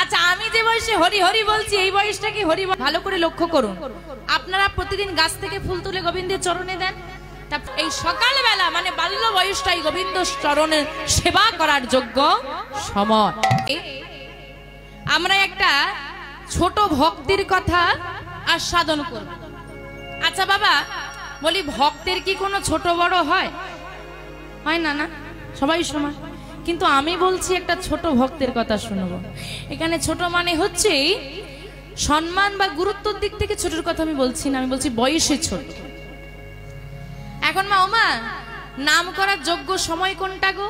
আচ্ছা আমি যে বয়সে হরি হরি বলছি এই বয়সটা কি হরি? ভালো করে লক্ষ্য করুন, আপনারা প্রতিদিন গাছ থেকে ফুল তুলে গোবিন্দের চরণে দেন। এই সকালবেলা মানে বাল্য বয়সটাই গোবিন্দ চরণে সেবা করার যোগ্য সময়। আমরা একটা ছোট ভক্তির কথা আস্বাদন করব। আচ্ছা বাবা বলি, ভক্তের কি কোনো ছোট বড় হয়? হয় না, না সবাই সমান। কিন্তু আমি বলছি একটা ছোট ভক্তের কথা শুনবো। এখানে ছোট মানে হচ্ছে সম্মান বা গুরুত্বের দিক থেকে ছোটর কথা আমি বলছি না, আমি বলছি বয়সে ছোট। এখন মা ওমা নাম করার যোগ্য সময় কোনটা গো?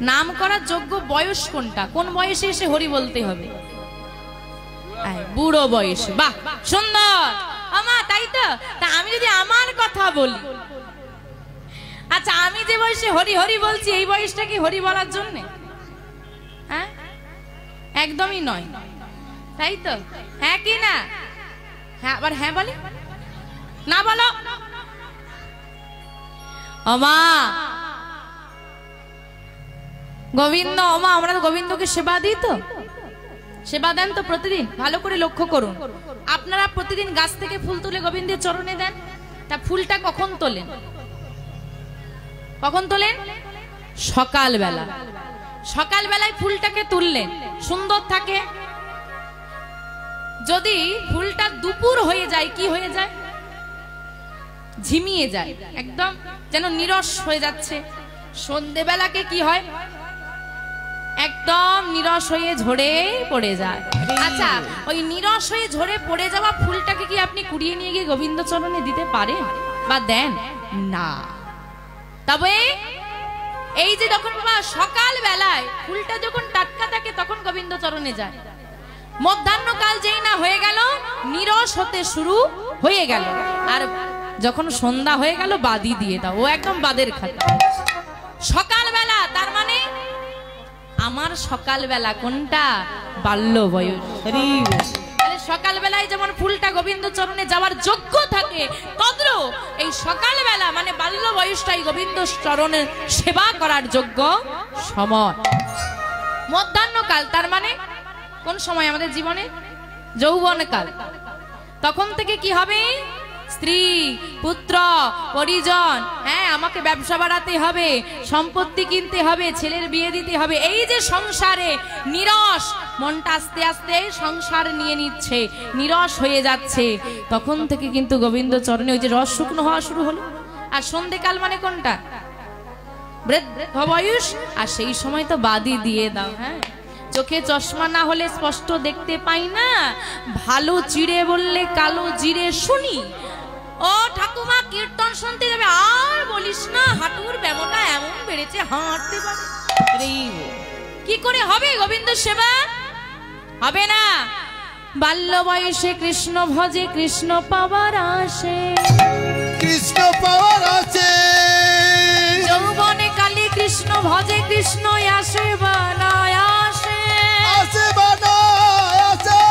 নাম করার যোগ্য বয়স কোনটা? কোন বয়সে এসে হরি বলতে হবে? বুড়ো বয়সে। বাহ সুন্দর আমা, তাই তো? তা আমি যদি আমার কথা বলি, আচ্ছা আমি যে বয়সে হরি হরি বলছি এই বয়সটা কি হরি বলার জন্য? হ্যাঁ একদমই নয়, তাই তো? হ্যাঁ কি না? হ্যাঁ আবার হ্যাঁ বলে না, বলো ওমা গোবিন্দ। ওমা আমরা গোবিন্দকে সেবা দিই তো, সেবা দেন তো প্রতিদিন? ভালো করে লক্ষ্য করুন, আপনারা প্রতিদিন গাছ থেকে ফুল তুলে গোবিন্দের চরণে দেন। তা ফুলটা কখন তোলেন? কখন তোলেন? সকালবেলা। সকালবেলায় ফুলটাকে তুললেন, সুন্দর থাকে। যদি ফুলটা দুপুর হয়ে যায়, কি হয়ে যায়? ঝিমিয়ে যায়, একদম যেন নিরস হয়ে যাচ্ছে। সন্ধ্যেবেলাকে কি হয়? একদম নিরস হয়ে ঝরে পড়ে যায়। আচ্ছা ওই নিরস হয়ে ঝরে পড়ে যাওয়া ফুলটাকে কি আপনি কুড়িয়ে নিয়ে গিয়ে গোবিন্দ চরণে দিতে পারেন বা দেন? না। তবে এই যে যখন বাবা সকাল বেলায় ফুলটা যখন টাটকা থাকে তখন গোবিন্দ চরণে যায়। মধ্যাহ্নকাল যেই না হয়ে গেল নিরস হতে শুরু হয়ে গেল, আর যখন সন্ধ্যা হয়ে গেল বাদি দিয়ে দাও, ও একদম বাদের খাতা। সকালবেলা তার মানে আমার সকালবেলা কোনটা? বাল্য বয়স। সকালবেলায় যেমন ফুলটা গোবিন্দ চরণে যাওয়ার যোগ্য থাকে, তদ্রূপ এই সকালবেলা মানে বাল্য বয়সটাই গোবিন্দ চরণে সেবা করার যোগ্য সময়। মধ্যাহ্নকাল তার মানে কোন সময় আমাদের জীবনে? যৌবনকাল। তখন থেকে কি হবে? স্ত্রী পুত্র পরিজন, হ্যাঁ আমাকে ব্যবসা বাড়াতে হবে, সম্পত্তি কিনতে হবে, ছেলের বিয়ে দিতে হবে। এই যে সংসারে নিরস, মনটা আস্তে আস্তে সংসার নিয়ে নিচ্ছে, নিরস হয়ে যাচ্ছে, তখন থেকে কিন্তু গোবিন্দ চরণে ওই যে রস শুকনো হওয়া শুরু হলো। আর সন্ধ্যেকাল মানে কোনটা? বৃদ্ধ বয়স। আর সেই সময় তো বাদি দিয়ে দাও। হ্যাঁ চোখে চশমা না হলে স্পষ্ট দেখতে পাই না, ভালো চিড়ে বললে কালো জিরে শুনি। ও ঠাকুমা কীর্তন শুনতে যাবে, আর বলিস না, হাঁটুর ব্যামোটা এমন বেড়েছে হাঁটতে পারে। কি করে হবে গোবিন্দ সেবা? হবে না। বাল্য বয়সে কৃষ্ণ ভজে কৃষ্ণ পাওয়ার আসে, কৃষ্ণ পাওয়ার আছে। যৌবনে কালে কৃষ্ণ ভজে কৃষ্ণ আসে বানায় আসে, আসে বানায় আসে।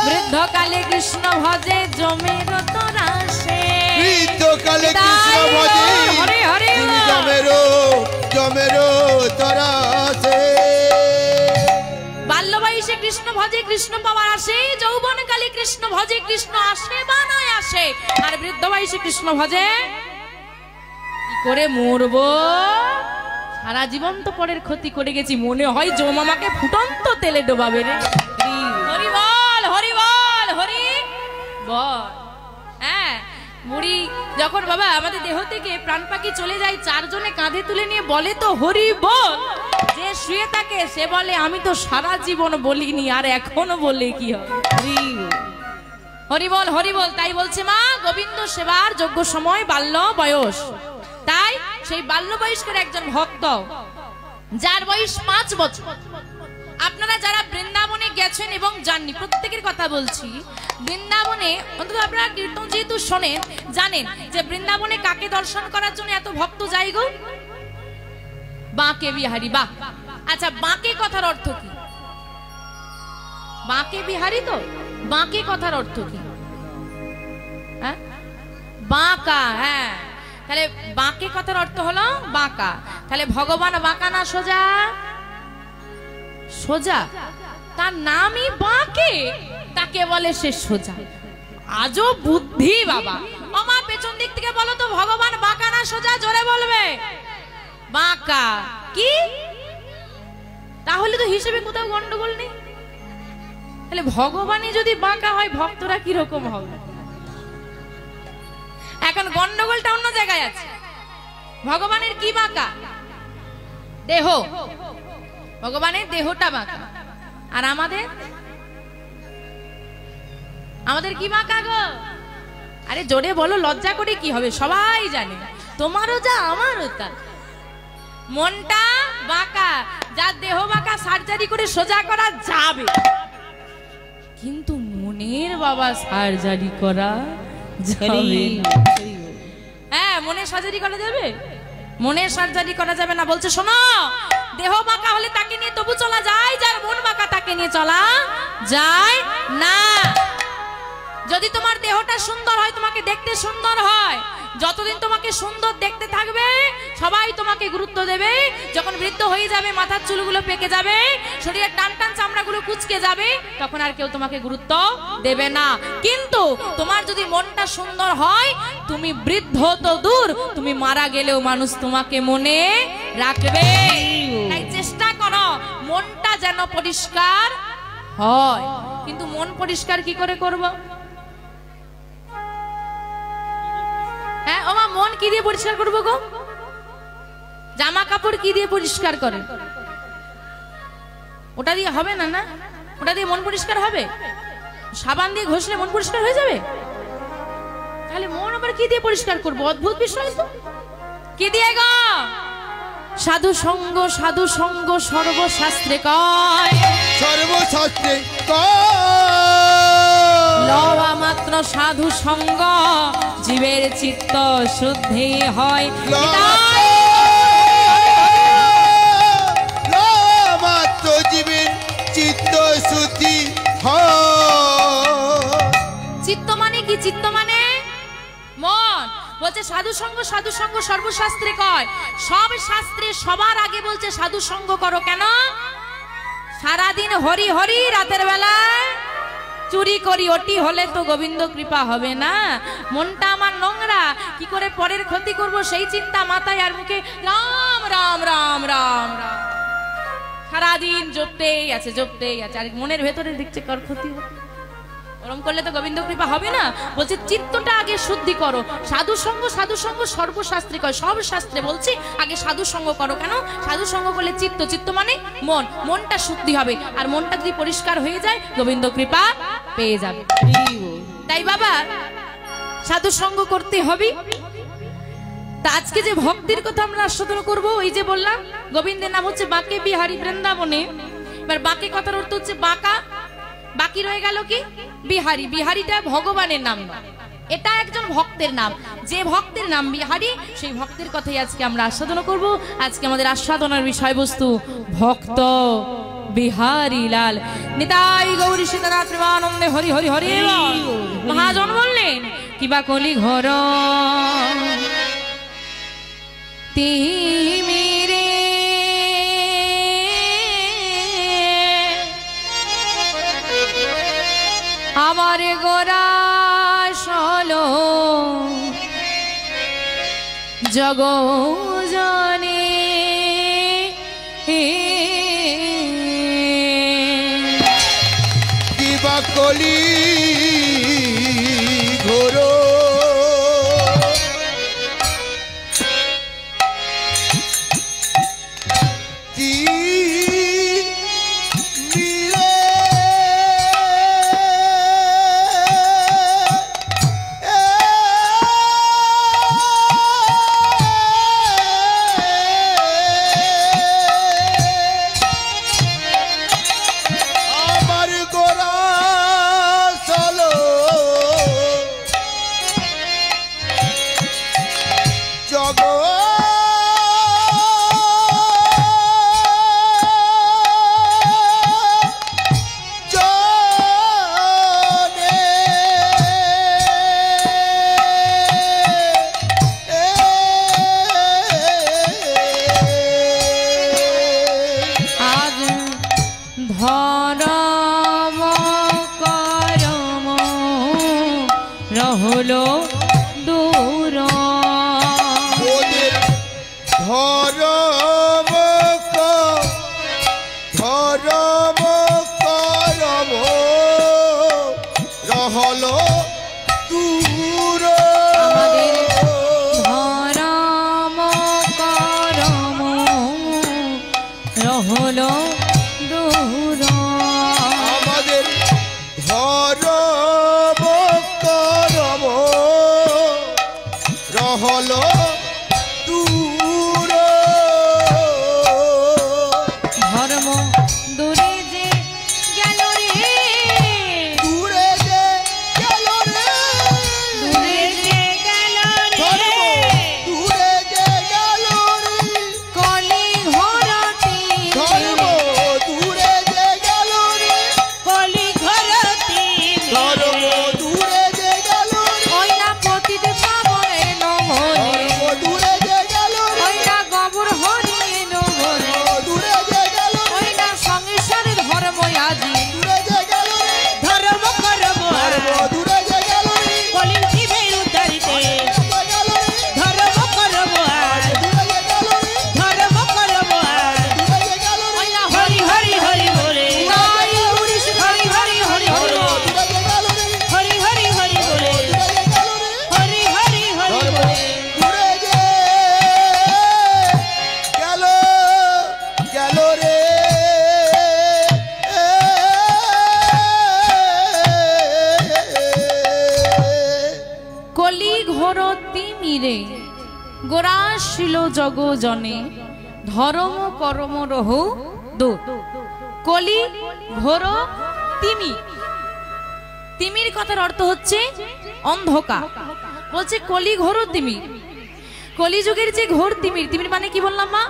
বৃদ্ধকালে কৃষ্ণ ভজে জমের তরাসে, বৃদ্ধকালে কৃষ্ণ ভজে হরে হরে জমেরো তরাসে। বাল্য বয়সে কৃষ্ণ ভজে কৃষ্ণ পাওয়ার আসে, যৌবনকালে কৃষ্ণ ভজে কৃষ্ণ আসে বানায় আসে, আর বৃদ্ধ বয়সে কৃষ্ণ ভজে কি করে মরবো? সারা জীবন তো পরের ক্ষতি করে গেছি, মনে হয় জমামাকে ফুটন্ত তেলে ডোবাবে রে। হরি বল হরি বল হরি বল। হ্যাঁ বুড়ি যখন বাবা আমাদের দেহ থেকে প্রাণ পাখি চলে যায়, চারজনে কাঁধে তুলে নিয়ে বলে তো হরি বল। যে শুয়ে থাকে সে বলে আমি তো সারা জীবন বলিনি, আর এখনো বলে কি হবে? হরি বল হরি বল। তাই বলছে মা গোবিন্দ সেবার যোগ্য সময় বাল্য বয়স। তাই সেই বাল্য বয়স্কের একজন ভক্ত যার বয়স 5 বছর, আপনারা যারা বৃন্দাবনে গেছেন এবং জাননি, প্রত্যেকের কথা বলছি, বৃন্দাবনে অন্তত আপনারা কীর্তন যেহেতু শোনেন জানেন যে বৃন্দাবনে কাকে দর্শন করার জন্য এত ভক্ত যায় গো? বাঁকে বিহারী। বাহ। আচ্ছা বাঁকে কথার অর্থ কি? বাঁকে বিহারী তো বাঁকে কথার অর্থ কি? হ্যাঁ বাঁকা। হ্যাঁ তাহলে বাঁকে কথার অর্থ হলো বাঁকা। তাহলে ভগবান বাঁকা না সোজা? সোজা, তার নামই বাঁকে, তাকে বলে সে সোজা। আজও বুদ্ধি বাবা। মা পেছন দিক থেকে বলো তো, ভগবান বাঁকা না সোজা? জোরে বলবে বাঁকা। কি তাহলে তো হিসেবে কোথাও গন্ডগোল নেই। তাহলে ভগবানই যদি বাঁকা হয়, ভক্তরা কি রকম হবে? এখন গন্ডগোলটা অন্য জায়গায় আছে। ভগবানের কি বাঁকা? দেহ। ভগবানের দেহটা বাঁকা। আর আমাদের কি বাঁকা গো? আরে জোরে বলো, লজ্জা করে কি হবে? সবাই জানে, তোমারও যা আমারও তা। মনটা বাঁকা। যার দেহ বাঁকা সার্জারি করে সোজা করা যাবে, কিন্তু মনের বাবা সার্জারি করা যাবে না। হ্যাঁ, মনের সার্জারি করা যাবে? মনের সার্জারি করা যাবে না বলছে। শোনো, দেহ বাঁকা হলে তাকে নিয়ে তবু চলা যায়, যার মন বাঁকা তাকে নিয়ে চলা যায় না। যদি তোমার দেহটা সুন্দর হয়, তোমাকে দেখতে সুন্দর হয়, যতদিন তোমাকে সুন্দর দেখতে থাকবে সবাই তোমাকে গুরুত্ব দেবে। যখন বৃদ্ধ হয়ে যাবে, মাথার চুলগুলো পেকে যাবে, শরীরের টান টান চামড়াগুলো কুচকে যাবে, তখন আর কেউ তোমাকে গুরুত্ব দেবে না। কিন্তু তোমার যদি মনটা সুন্দর হয়, তুমি বৃদ্ধ তো দূর, তুমি মারা গেলেও মানুষ তোমাকে মনে রাখবে। তাই চেষ্টা করো মনটা যেন পরিষ্কার হয়। কিন্তু মন পরিষ্কার কি করে করব? হ্যাঁ ও মা, মন কি দিয়ে পরিষ্কার করবো গো? জামা কাপড় কি দিয়ে পরিষ্কার করে? ওটা দিয়ে হবে না, না? ওটা দিয়ে মন পরিষ্কার হবে? সাবান দিয়ে ঘষলে মন পরিষ্কার হয়ে যাবে? তাহলে মন আবার কি দিয়ে পরিষ্কার করবো? অদ্ভুত বিষয় তো। কি দিয়ে গো? সাধু সঙ্গ, সাধু সঙ্গ সর্বশাস্ত্রে কয়, সর্বশাস্ত্রে লওয়া মাত্র সাধু সঙ্গ, জীবের চিত্ত শুদ্ধি হয়। মাত্র জীবের চিত্ত শুদ্ধি হয়। চিত্ত মানে কি? চিত্ত মানে মন। বলছে সাধু সঙ্গ, সাধু সঙ্গ সর্বশাস্ত্রে কয়। সব শাস্ত্রে সবার আগে বলছে সাধু সঙ্গ করো। কেন? সারাদিন হরি হরি, রাতের বেলায় চুরি করি, ওটি হলে তো গোবিন্দ কৃপা হবে না। মনটা আমার নোংরা, কি করে পরের ক্ষতি করব সেই চিন্তা মাথায়, আর মুখে রাম রাম রাম রাম রাম, সারাদিন জপতেই আছে জপতেই আছে, আর মনের ভেতরে দেখছে কার ক্ষতি হবে। ওরম করলে তো গোবিন্দ কৃপা হবে না। বলছে চিত্তটা আগে শুদ্ধি করো। সাধু সঙ্গ, সাধু সঙ্গ সর্বশাস্ত্রে কয়। সব শাস্ত্রে বলছি আগে সাধু সঙ্গ করো। কেন? সাধু সঙ্গ করলে চিত্ত, চিত্ত মানে মন, মনটা শুদ্ধি হবে। আর মনটা যদি পরিষ্কার হয়ে যায়, গোবিন্দ কৃপা পেয়ে যাবে। তাই বাবা সাধু সঙ্গ করতে হবে। তা আজকে যে ভক্তির কথা আমরা আস্বাদন করবো, ওই যে বললাম গোবিন্দের নাম হচ্ছে বাঁকে বিহারী বৃন্দাবনে। এবার বাঁকে কথার অর্থ হচ্ছে বাঁকা, বাকি রয়ে গেল কি? বিহারী। বিহারীটা ভগবানের নাম না, এটা একজন ভক্তের নাম। যে ভক্তের নাম বিহারী, সেই ভক্তের কথাই আজকে আমরা আস্বাদন করব। আজকে আমাদের আস্বাদনের বিষয়বস্তু ভক্ত বিহারী লাল। নিতাই গৌরী সীতানাথ প্রেমানন্দে হরি হরি হরি। মহাজন বললেন কিবা কলি ঘর তিমিরে আমার গোরা সলো জগ জানে কিবা কলি ঘোর হলো দূর। ওদের ধরম ধরম করম রহল দূর। আমাদের ধরম করম রহল দূর। আমাদের ধরম করম রহল দূর। ধর্ম দূরে যে গেল রে, দূরে যে গেল রে, দূরে যে গেল ধর্ম রে, দূরে যে গেল রে, কলি ঘরটি ধর্ম দূরে যে গেল রে, কলি ঘরটি ধর্ম দূরে যে গেল রে, ওই না পতিত পাবনে নমরে, ধর্ম দূরে যে গেল রে, ওই না গবর হরি নমরে, দূরে যে গেল রে, ওই না সংসারে ধর্ম আজি দূরে যে গেল রে, ধর্ম করব ধর্ম দূরে যে গেল রে, কলির জীবের উদ্ধারিতে যে গেল রে, ধর্ম করব দূরে যে গেল রে, ধর্ম করব দূরে যে গেল রে, ওই না হরি হরি হরি বলে হরি হরি হরি হরি বলে দূরে যে গেল রে, হরি হরি হরি বলে দূরে যে গেল রে, হরি হরি হরি ধর্ম বলে দূরে যে গেল গেল রে। কলি ঘোর তিমিরে গোরাশিল জগজনে ধর্ম করম রহু দু। কলি ঘোর তিমি, তিমির কথার অর্থ হচ্ছে অন্ধকার। বলছে কলি ঘোর তিমি, কলিযুগের যে ঘোর তিমির, তিমির মানে কি বললাম মা?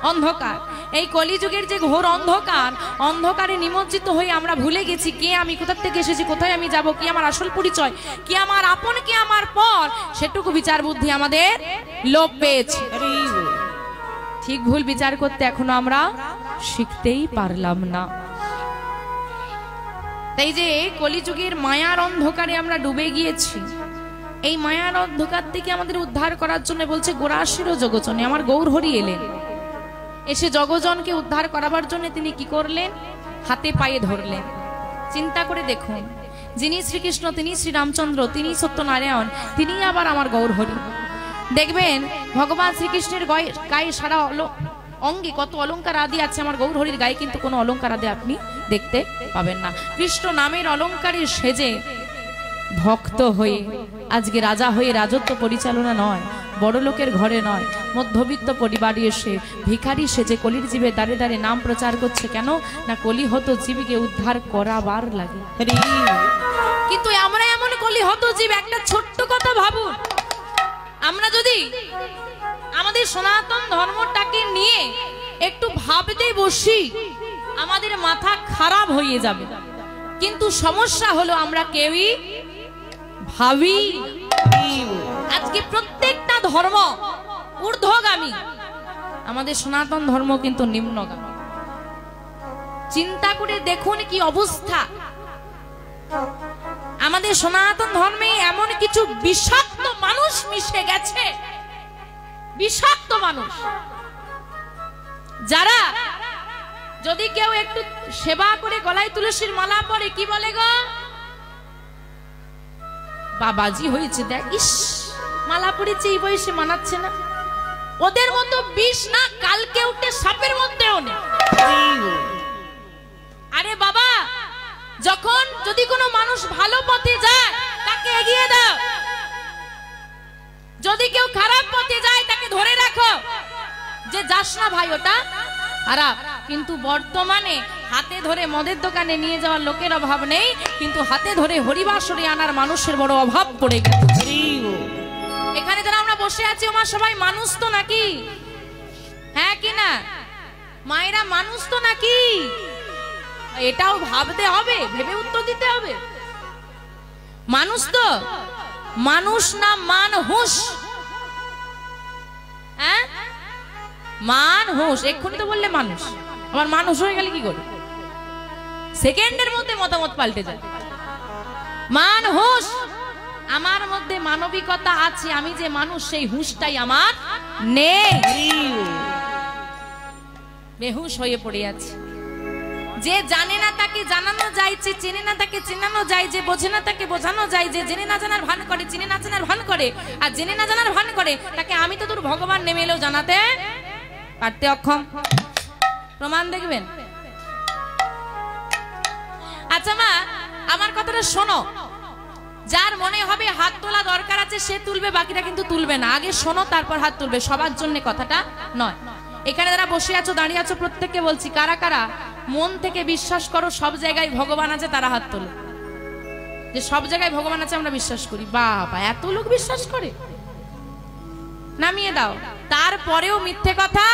অন্ধকার। এই কলিযুগের যে ঘোর অন্ধকার, অন্ধকারে নিমজ্জিত হয়ে আমরা ভুলে গেছি কে আমি, কোথা থেকে এসেছি, কোথায় আমি যাব, কি আমার আসল পরিচয়, কি আমার আপন, কি আমার পর, সেটুকু বিচার বুদ্ধি আমাদের লোপ পেয়েছে। ঠিক ভুল বিচার করতে এখনো আমরা শিখতেই পারলাম না। তাই যে কলিযুগের মায়ার অন্ধকারে আমরা ডুবে গিয়েছি, এই মায়ার অন্ধকার থেকে আমাদের উদ্ধার করার জন্য বলছে গোরাশির জগজনে আমার গৌর হরি এলেন। এসে জগজনকে উদ্ধার করাবার জন্য তিনি কি করলেন? হাতে পায়ে ধরলেন। চিন্তা করে দেখুন, যিনি শ্রীকৃষ্ণ, তিনি শ্রীরামচন্দ্র, তিনি সত্যনারায়ণ, তিনি আবার আমার গৌর হরি। দেখবেন ভগবান শ্রীকৃষ্ণের গায়ে সারা অঙ্গে কত অলংকার আদি আছে, আমার গৌর হরির গায়ে কিন্তু কোনো অলংকার আদি আপনি দেখতে পাবেন না। কৃষ্ণ নামের অলংকারে সেজে ভক্ত হয়ে আজকে রাজা হয়ে রাজত্ব পরিচালনা নয়, বড় লোকের ঘরে নয়, মধ্যবিত্ত পরিবারে এসে ভিখারি সেজে কলির জীবে দাঁড়ে দাঁড়ে নাম প্রচার করছে। কেন না কলি হতো জীবকে উদ্ধার করাবার লাগে। কিন্তু আমরা এমন কলি হতো জীব, একটা ছোট্ট কথা ভাবুন, আমরা যদি আমাদের সনাতন ধর্মটাকে নিয়ে একটু ভাবতে বসি আমাদের মাথা খারাপ হয়ে যাবে। কিন্তু সমস্যা হলো আমরা কেউই ভাবি। আজকে প্রত্যেকটা ধর্ম ঊর্ধ্বগামী, আমাদের সনাতন ধর্ম কিন্তু নিম্নগামী। চিন্তা করে দেখুন কি অবস্থা। আমাদের সনাতন ধর্মে এমন কিছু বিষাক্ত মানুষ মিশে গেছে, বিষাক্ত মানুষ, যারা যদি কেউ একটু সেবা করে গলায় তুলসীর মালা পরে কি বলে গো, বাবাজি হয়েছে, দেখ ইস মালা পড়েছে এই বয়সে মানাচ্ছে না। ওদের মতো বিষ না কালকে উঠে সাপের মধ্যেও নেই। আরে বাবা, যখন যদি কোনো মানুষ ভালো পথে যায় তাকে এগিয়ে দাও, যদি কেউ খারাপ পথে যায় তাকে ধরে রাখো, যে যাস না ভাই ওটা খারাপ। কিন্তু বর্তমানে হাতে ধরে মদের দোকানে নিয়ে যাওয়ার লোকের অভাব নেই, কিন্তু হাতে ধরে হরিবাসরে আনার মানুষের বড় অভাব পড়ে গেছে। এখানে যারা আমরা বসে আছি ওমা সবাই মানুষ তো নাকি? হ্যাঁ কি না মায়েরা, মানুষ তো নাকি? এটাও ভাবতে হবে, ভেবে উত্তর দিতে হবে। মানুষ তো, মানুষ না মানহুস। হ্যাঁ মানহুস, এক্ষুনি তো বললে মানুষ, আবার মানুষ হয়ে গেলে কি করে? সেকেন্ডের মধ্যে মতামত পাল্টে যায়। মানহুস আমার মধ্যে মানবিকতা আছে, আমি যে মানুষ সেই হুঁশটাই আমার নেই, বেহুশ হয়ে পড়ে আছে। যে জানে না তাকে জানানো যায়, যে চেনে না তাকে চেনানো যায়, যে বোঝে না তাকে বোঝানো যায়, যে জেনে না জানার ভান করে, চিনে না জানার ভান করে, আর জেনে না জানার ভান করে, তাকে আমি তো তোর ভগবান নেমে এলেও জানাতে পারতে অক্ষম। প্রমাণ দেখবেন। আচ্ছা মা, আমার কথাটা শোনো। যার মনে হবে হাত তোলা দরকার আছে সে তুলবে, বাকিরা কিন্তু তুলবে না। আগে শোনো, তারপর হাত তুলবে। সবার জন্য কথাটা নয়। এখানে যারা বসে আছো, দাঁড়িয়ে আছো, প্রত্যেককে বলছি, কারা কারা মন থেকে বিশ্বাস করো সব জায়গায় ভগবান আছে, তারা হাত তোলো। যে সব জায়গায় ভগবান আছে আমরা বিশ্বাস করি। বাবা, এত লোক বিশ্বাস করে, নামিয়ে দাও। তারপরেও মিথ্যে কথা।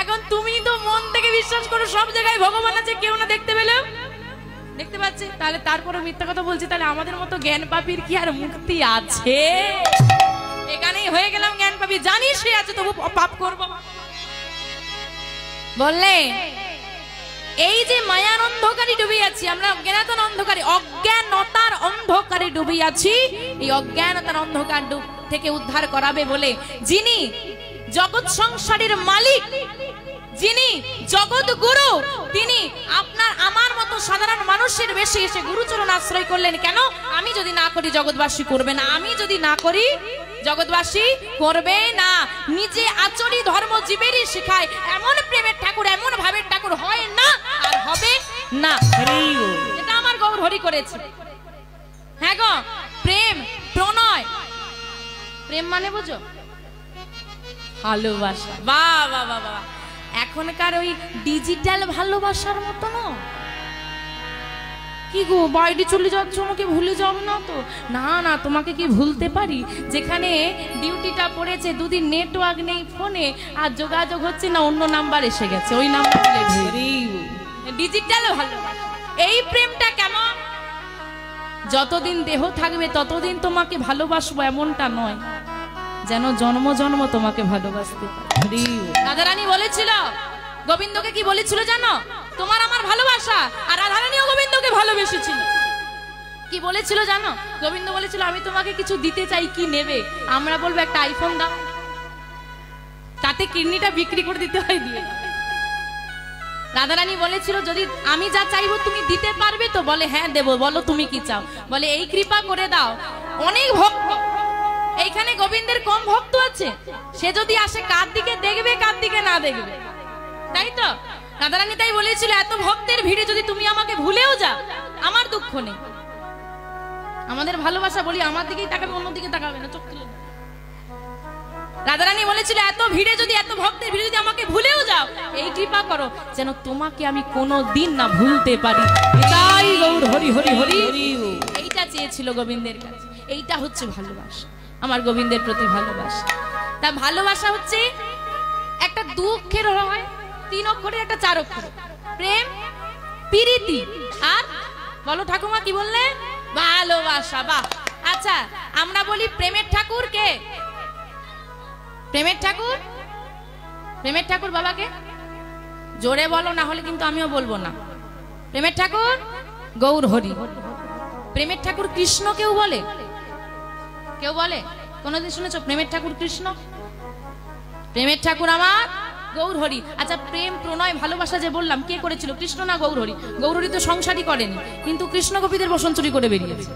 এখন তুমি তো মন থেকে বিশ্বাস করো সব জায়গায় ভগবান আছে, কেউ না দেখতে পেলেও দেখতে পাচ্ছে, তাহলে তারপরে মিথ্যা কথা বলছি। তাহলে আমাদের মতো জ্ঞান পাপীর কি আর মুক্তি আছে? এখানেই হয়ে গেলাম জ্ঞান পাপী, জানি সে আছে তবু পাপ করব। বললে এই যে মায়ার অন্ধকারে ডুবে আছি আমরা, অজ্ঞানতার অন্ধকারে, অজ্ঞানতার অন্ধকারে ডুবে আছি। এই অজ্ঞানতার অন্ধকার থেকে উদ্ধার করাবে বলে যিনি জগৎ সংসারের মালিক, যিনি জগৎ গুরু, তিনি আপনার আমার মতো সাধারণ মানুষের বেশি এসে গুরুচরণ আশ্রয় করলেন। কেন? আমি যদি না করি জগৎবাসী করবে না, আমি যদি না করি জগৎবাসী করবে না। নিজে আচরি ধর্ম জীবেরই শেখায়, এমন প্রেমের ঠাকুর, এমন ভাবের ঠাকুর হয় না আর হবে না। এটা আমার গৌর হরি করেছে। হ্যাঁ গো, প্রেম প্রণয়, প্রেম মানে বুঝো ভালোবাসা। বাহ বাহ বাহ বাহ। এখনকার ওই ডিজিটাল ভালোবাসার মতো না। কি গো, বাইরে চলে যাচ্ছ, আমাকে ভুলে যাও না তো? না না, তোমাকে কি ভুলতে পারি? যেখানে ডিউটিটা পড়েছে, দুদিন নেটওয়ার্ক নেই ফোনে, আর যোগাযোগ হচ্ছে না, অন্য নাম্বার এসে গেছে, ওই নাম্বার ডিজিটাল ভালোবাসা। এই প্রেমটা কেমন? যতদিন দেহ থাকবে ততদিন তোমাকে ভালোবাসবো এমনটা নয়, যেন জন্ম জন্ম তোমাকে ভালোবাসতে পারি। রাধারানী বলেছিল, গোবিন্দকে কি বলেছিল জানো? তোমার আমার ভালোবাসা। আর রাধারানীও গোবিন্দকে ভালোবেসেছিল। কি বলেছিল জানো? গোবিন্দ বলেছিল, আমি তোমাকে কিছু দিতে চাই, কি নেবে? আমরা বলবো একটা আইফোন দাও, তাতে কিডনিটা বিক্রি করে দিতে হয়, দিয়ে। রাধারানী বলেছিল, যদি আমি যা চাইবো তুমি দিতে পারবে তো? বলে হ্যাঁ দেবো। বলো তুমি কি চাও? বলে এই কৃপা করে দাও, অনেক ভক্ত এইখানে গোবিন্দের কম ভক্ত আছে, সে যদি আসে কার দিকে দেখবে, কার দিকে না দেখবে, তাই তো? রাধারানী তাই বলেছিল, এত ভক্তের ভিড়ে যদি তুমি আমাকে ভুলেও যাও আমার দুঃখ নেই। আমাদের ভালোবাসা বলি আমার দিকেই তাকাবে, অন্যদিকে তাকাবে না, চোখ তুলে। রাধারানী বলেছিল, এত ভিড়ে যদি, এত ভক্তের ভিড়ে যদি আমাকে ভুলেও যাও, এই কৃপা করো যেন তোমাকে আমি কোনো দিন না ভুলতে পারি। তাই গৌর হরি হরি হরি, এইটা চেয়েছিল গোবিন্দের কাছে। এইটা হচ্ছে ভালোবাসা, আমার গোবিন্দের প্রতি ভালোবাসা। তা ভালোবাসা হচ্ছে একটা দুঃখের হয়, 3 অক্ষরের, একটা 4 অক্ষরের। প্রেম, প্রীতি, আর বলো ঠাকুমা কি বললে? ভালোবাসা। বাহ। আচ্ছা, আমরা বলি প্রেমের ঠাকুর কে? প্রেমের ঠাকুর, প্রেমের ঠাকুর বাবাকে জোরে বলো, না হলে কিন্তু আমিও বলবো না। প্রেমের ঠাকুর গৌর হরি। প্রেমের ঠাকুর কৃষ্ণ কেউ বলে? কেউ বলে? কোনদিন শুনেছো প্রেমের ঠাকুর কৃষ্ণ? প্রেমের ঠাকুর আমার গৌর হরি। আচ্ছা, প্রেম প্রণয় ভালোবাসা যে বললাম, কে করেছিল? কৃষ্ণ না গৌর হরি? গৌর হরি তো সংসারই করেনি, কিন্তু কৃষ্ণ গোপীদের বসন চুরি করে বেরিয়েছে,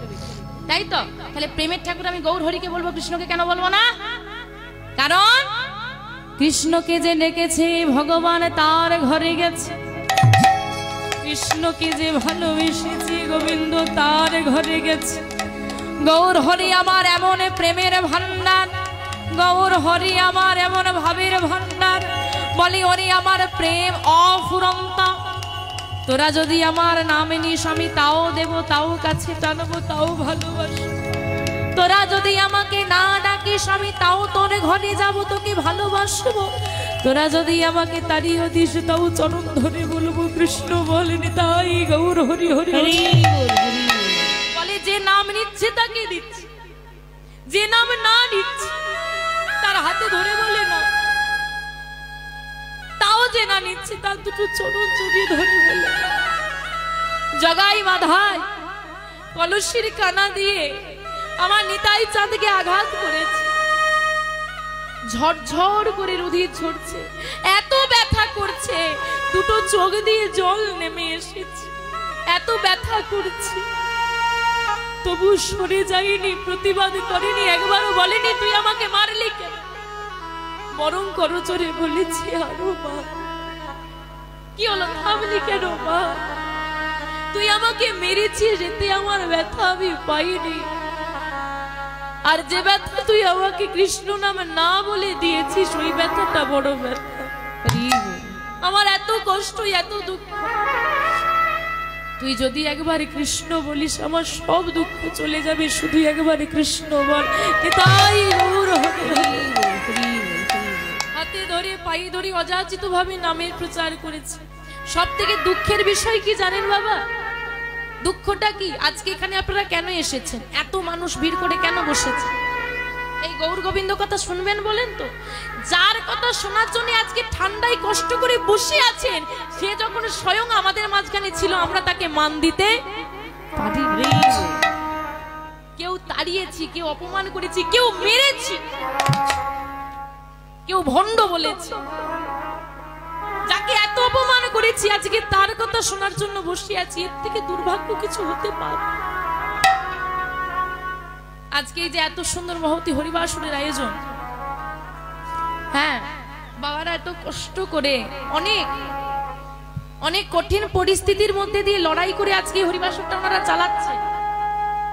তাই তো? তাহলে প্রেমের ঠাকুর আমি গৌর হরিকে বলবো, কৃষ্ণকে কেন বলবো না? কারণ কৃষ্ণকে যে ডেকেছে ভগবান তার ঘরে গেছে, কৃষ্ণকে যে ভালোবেসেছে গোবিন্দ তার ঘরে গেছে। গৌর হরি আমার এমন প্রেমের ভান্ডার, গৌর হরি আমার এমন ভাবের ভান্ডার। বলি ওরে আমার প্রেম অফুরন্ত, তোরা যদি আমার নাম নিস আমি তাও দেব, তাও কাছে টানবো, তাও ভালোবাসবো। তোরা যদি আমাকে না ডাকিস আমি তাও তোর ঘরে যাব, তোকে ভালোবাসবো। তোরা যদি আমাকে তাড়িয়ে দিস তাও চরণ ধরে বলবো কৃষ্ণ বলেনি। তাই গৌর হরি হরি হরি বলে, যে নাম নিচ্ছে তাকে দিচ্ছে, যে নাম না নিচ্ছে তার হাতে ধরে বলে না, তাও যে না নিচ্ছে তার দুটো চরণ জড়িয়ে ধরে বলে। জগাই মাধাই কলসির কানা দিয়ে আমার নিতাই চাঁদকে আঘাত করেছে। ঝরঝর করে রুধির ঝরছে, এত ব্যথা করছে, দুটো চোখ দিয়ে জল নেমে এসেছে, এত ব্যথা করছে, তবু সরে যায়নি, প্রতিবাদ করেনি, একবারও বলেনি তুই আমাকে মারলি কেন, বরং করজোরে বলেছে আরো মা কি হলো, থামলি কেন মা, তুই আমাকে মেরেছিস, এতে আমার ব্যথা আমি পাইনি, আর যে ব্যথা তুই আমাকে কৃষ্ণ নামে না বলে দিয়েছিস ওই ব্যথাটা বড় ব্যথা। আমার এত কষ্ট, এত দুঃখ, তুই যদি একবার কৃষ্ণ বলিস আমার সব দুঃখ চলে যাবে, শুধু একবার কৃষ্ণ বল। তাই হাতে ধরে পায়ে ধরে অযাচিত ভাবে নামের প্রচার করেছে। সব থেকে দুঃখের বিষয় কি জানেন বাবা? দুঃখটা কি? আজকে এখানে আপনারা কেন এসেছেন, এত মানুষ ভিড় করে কেন বসেছে? এই গৌর গোবিন্দ কথা শুনবেন বলেন তো, যার কথা শোনার জন্য আজকে ঠান্ডায় কষ্ট করে বসে আছেন, সে যখন স্বয়ং আমাদের মাঝখানে ছিল আমরা তাকে মান দিতে পারিনি। কেউ তাড়িয়েছি, কেউ অপমান করেছি, কেউ মেরেছি, কেউ ভণ্ড বলেছে, যাকে এত অপমান করেছি আজকে তার কথা শোনার জন্য বসে আছি, এর থেকে দুর্ভাগ্য কিছু হতে পারে? আজকে যে এত সুন্দর মহতি হরিবাসনের আয়োজন, হ্যাঁ বাবারা এত কষ্ট করে অনেক অনেক কঠিন পরিস্থিতির মধ্যে দিয়ে লড়াই করে আজকে হরিবাসনটা ওনারা চালাচ্ছে।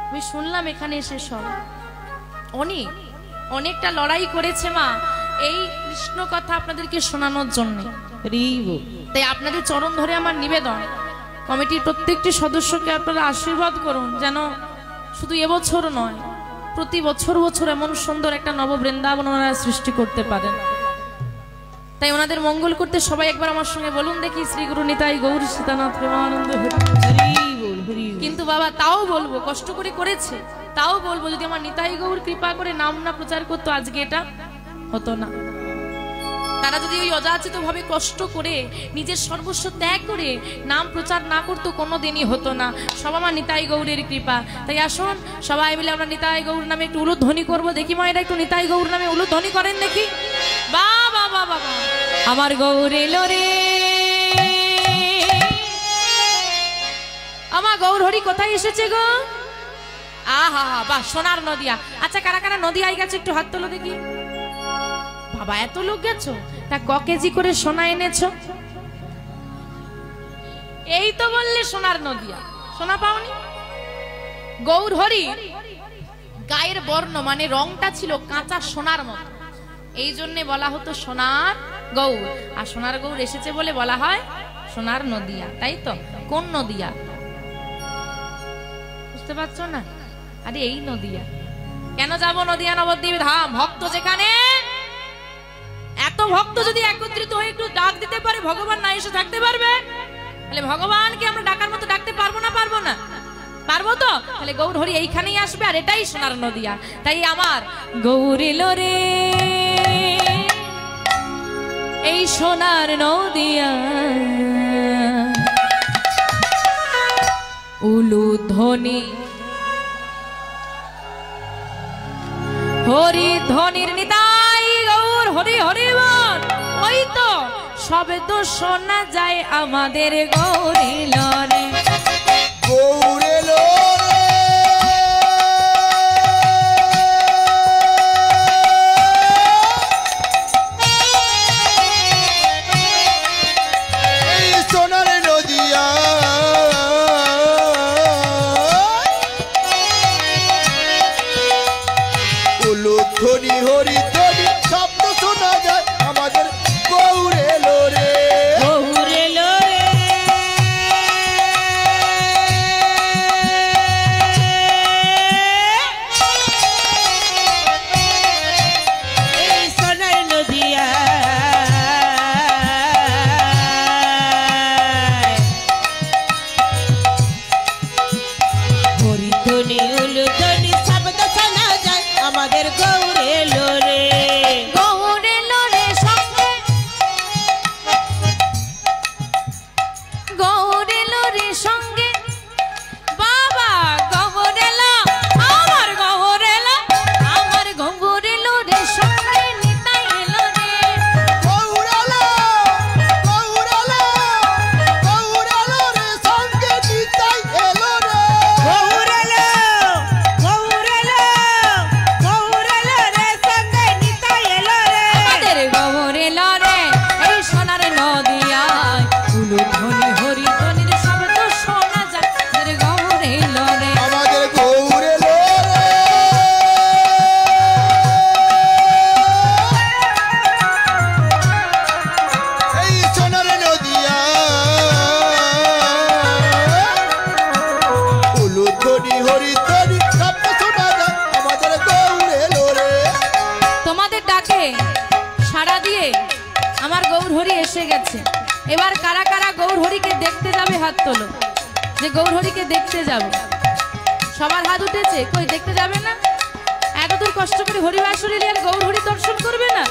আমি শুনলাম এখানে এসে সব অনেকটা লড়াই করেছে মা এই কৃষ্ণ কথা আপনাদেরকে শোনানোর জন্য। তাই আপনাদের চরণ ধরে আমার নিবেদন, কমিটির প্রত্যেকটি সদস্যকে আপনারা আশীর্বাদ করুন যেন শুধু এবছর নয়, প্রতি বছর বছর এমন সুন্দর একটা নব বৃন্দাবন ওনারা সৃষ্টি করতে পারেন। তাই ওনাদের মঙ্গল করতে সবাই একবার আমার সঙ্গে বলুন দেখি, শ্রী গুরু নিতাই গৌর সীতানাথ প্রেমানন্দ। কিন্তু বাবা তাও বলবো, কষ্ট করে করেছে, তাও বলবো যদি আমার নিতাই গৌর কৃপা করে নাম না প্রচার করতো আজকে এটা হতো না। তারা যদি ওই অযাচিত ভাবে কষ্ট করে নিজের সর্বস্ব ত্যাগ করে নাম প্রচার না করতো কোনো দিনই হতো না। সব আমার নিতাই গৌরের কৃপা। তাই আসুন সবাই মিলে আমরা নিতাই গৌর নামে একটু উলুধ্বনি করবো। দেখি মায়েরা একটু নিতাই গৌর নামে উলুধ্বনি করেন দেখি। বাবা বাবা আমার গৌর এলো রে, আমার গৌর হরি কোথায় এসেছে গো? আহা বাহ, সোনার নদিয়া। আচ্ছা কারা কারা নদিয়ায় গেছে একটু হাত তোলো দেখি। বাবা এত লোক গেছো, তা ক কেজি করে সোনা এনেছো? এই তো বললে সোনার নদিয়া, সোনা পাওনি? গৌর হরি গায়ের বর্ণ মানে রংটা ছিল কাঁচা সোনার মতো, এই জন্য বলা হতো সোনার গৌর। আর সোনার গৌর এসেছে বলে বলা হয় সোনার নদিয়া, তাই তো? কোন নদিয়া বুঝতে পারছো না? আরে এই নদিয়া। কেন যাব নদিয়া নবদ্বীপ ধাম? ভক্ত যেখানে, এত ভক্ত যদি একত্রিত হয়ে একটু ডাক দিতে পারে, ভগবান না এসে থাকতে পারবে? তাহলে ভগবানকে আমরা ডাকার মতো ডাকতে পারবো না? পারবো না? পারবো তো? তাহলে গৌর হরি এইখানেই আসবে, আর এটাই সোনার নদিয়া। তাই আমার গৌর এলো রে এই সোনার নদিয়া, উলুধ্বনি হরি ধ্বনির নিতাই গৌর হরি হরি বল। ওই তো সবে তো শোনা যায় আমাদের গৌরীল রে, গৌরেল সোনার নদিয়া, উলুধ্বনি হরি ধ্বনি শব্দ শোনা যায় আমাদের গৌরেল রে, গৌরেল রে। আমার গৌরহরি এসে গেছে। এবার কারা কারা গৌরহরিকে দেখতে যাবে হাত তোলো, যে গৌরহরিকে দেখতে যাব। সবার হাত উঠেছে, কই দেখতে যাবে না? এত দূর কষ্ট করে হরিবাসুরি আর গৌরহরি দর্শন করবে না?